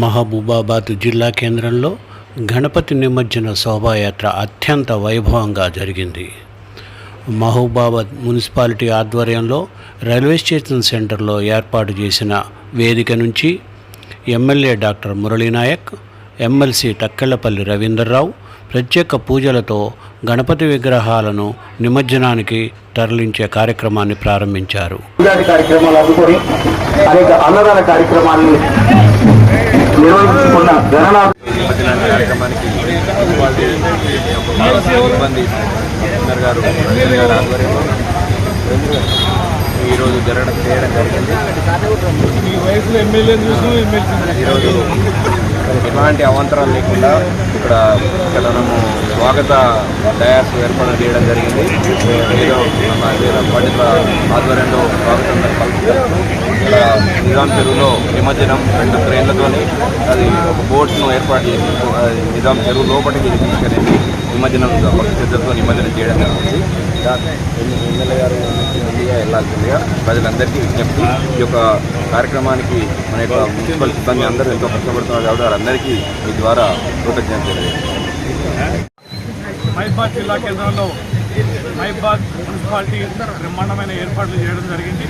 మహబూబాబాద్ జిల్లా కేంద్రంలో గణపతి నిమజ్జన శోభాయాత్ర అత్యంత వైభవంగా జరిగింది. మహబూబాబాద్ మున్సిపాలిటీ ఆధ్వర్యంలో రైల్వే స్టేషన్ సెంటర్లో ఏర్పాటు చేసిన వేదిక నుంచి MLA doctor Murali Naik, MLC Takkellapalli Ravinder Rao ప్రత్యేక పూజలతో గణపతి విగ్రహాలను నిమజ్జనానికి తరలించే కార్యక్రమాన్ని ప్రారంభించారు. ఈరోజు చేయడం జరిగింది. ఈరోజు ఎలాంటి అవాంతరాలు లేకుండా ఇక్కడ మనము స్వాగత డయాస్ ఏర్పాటు చేయడం జరిగింది. ఏదో పండితుల ఆధ్వర్యంలో స్వాగతం కలుపుతారు. ఇక్కడ నిజాం చెరువులో నిమజ్జనం 2 క్రేన్లతో అది ఒక బోట్ను ఏర్పాటు చేసి నిజాం చెరువు లోపలికి తీసుకెళ్ళి నిమజ్జనం భక్తి శ్రద్ధతో నిమజ్జనం చేయడం జరుగుతుంది. ఎమ్మెల్యే గారు ముందుగా వెళ్ళాల్సిందిగా ప్రజలందరికీ విజ్ఞప్తి. ఈ యొక్క కార్యక్రమానికి మన యొక్క మున్సిపల్ సిబ్బంది అందరూ ఎంతో కష్టపడుతున్నారు కాబట్టి వారందరికీ మీ ద్వారా కృతజ్ఞతలు తెలియజేస్తారు. మహబూబాబాద్ జిల్లా కేంద్రంలో మహబూబాబాద్ మున్సిపాలిటీ బ్రహ్మాండమైన ఏర్పాట్లు చేయడం జరిగింది.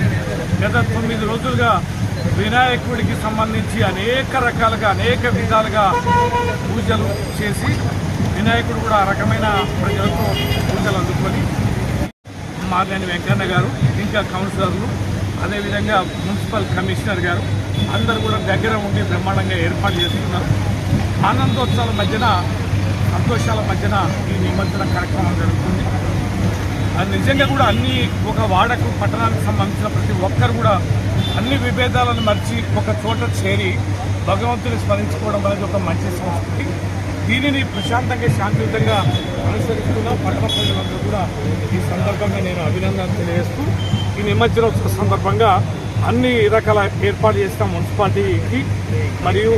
గత 9 రోజులుగా వినాయకుడికి సంబంధించి అనేక రకాలుగా అనేక విధాలుగా పూజలు చేసి వినాయకుడు కూడా ఆ రకమైన ప్రజలతో పూజలు అందుకొని మార్లేని వెంకన్న గారు, ఇంకా కౌన్సిలర్లు, అదేవిధంగా మున్సిపల్ కమిషనర్ గారు అందరూ కూడా దగ్గర ఉండి బ్రహ్మాండంగా ఏర్పాటు చేస్తున్నారు. ఆనందోత్సవాల మధ్యన, సంతోషాల మధ్యన ఈ నిమజ్జన కార్యక్రమం జరుగుతుంది. అది నిజంగా కూడా అన్ని ఒక వాడకు పట్టణానికి సంబంధించిన ప్రతి ఒక్కరు కూడా అన్ని విభేదాలను మర్చి ఒక చోట చేరి భగవంతుని స్మరించుకోవడం అనేది ఒక మంచి సంస్కృతి. దీనిని ప్రశాంతంగా శాంతియుతంగా అనుసరిస్తున్న పట్టణ ప్రజలందరూ కూడా ఈ సందర్భంగా నేను అభినందనలు తెలియజేస్తూ ఈ నిమజ్జనోత్సవ సందర్భంగా అన్ని రకాల ఏర్పాటు చేసిన మున్సిపాలిటీకి మరియు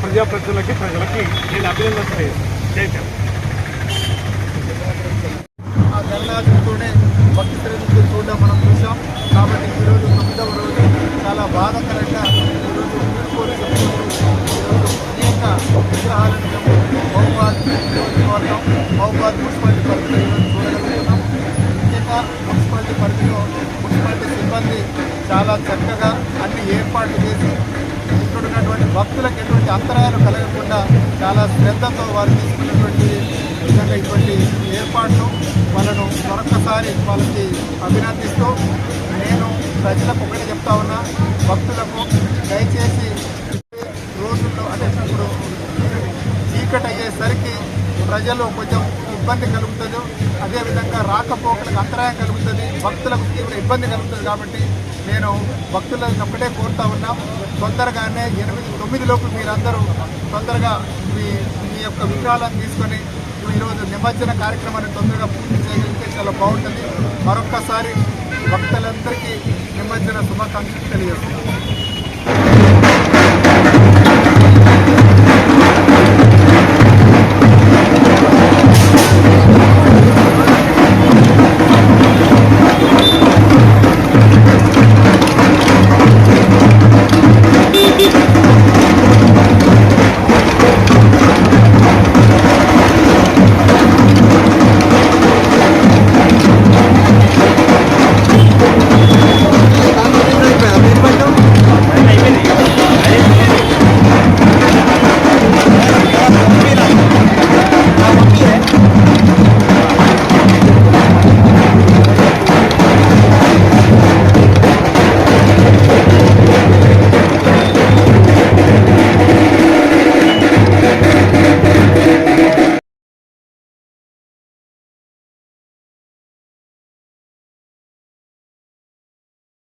ప్రజాప్రతినిధులకి ప్రజలకి నేను అభినందనలు తెలియజేస్తాను. ఆ గణనాథుడితోనే భక్తి శ్రద్ధతో చూడడం మనం చూసాం. కాబట్టి ఈరోజు 9వ రోజు చాలా బాధాకరంగా ఈరోజు వీడుకోలు అనేక విగ్రహాలను మహబూబాబాద్ నియోజకవర్గం, మహబూబాబాద్ మున్సిపాలిటీ పరిధిలో ఈరోజు చూడగలుగుతున్నాం. ముఖ్యంగా మున్సిపాలిటీ పరిధిలో మున్సిపాలిటీ సిబ్బంది చాలా చక్కగా అన్ని ఏర్పాట్లు చేసి ఇక్కడ ఉన్నటువంటి భక్తులకు ఎటువంటి అంతరాయాలు కలగకుండా చాలా శ్రద్ధతో వారు తీసుకున్నటువంటి విధంగా ఇటువంటి ఏర్పాట్లు వాళ్ళను మరొకసారి వాళ్ళకి అభినందిస్తూ నేను ప్రజలకు ఒకటి చెప్తా ఉన్నా, భక్తులకు దయచేసి రోజుల్లో అంటే ఇప్పుడు చీకటి అయ్యేసరికి ప్రజలు కొంచెం ఇబ్బంది కలుగుతుంది, అదేవిధంగా రాకపోకలకు అంతరాయం కలుగుతుంది, భక్తులకు తీవ్ర ఇబ్బంది కలుగుతుంది. కాబట్టి నేను భక్తులను ఒక్కటే కోరుతా ఉన్నాం, తొందరగానే 8-9 లోపు మీరందరూ తొందరగా మీ యొక్క విగ్రహాలను తీసుకొని ఈరోజు నిమజ్జన కార్యక్రమాన్ని తొందరగా పూర్తి చేయగలిగితే చాలా బాగుంటుంది. మరొక్కసారి భక్తులందరికీ నిమజ్జన శుభాకాంక్షలు తెలియజేస్తున్నాను.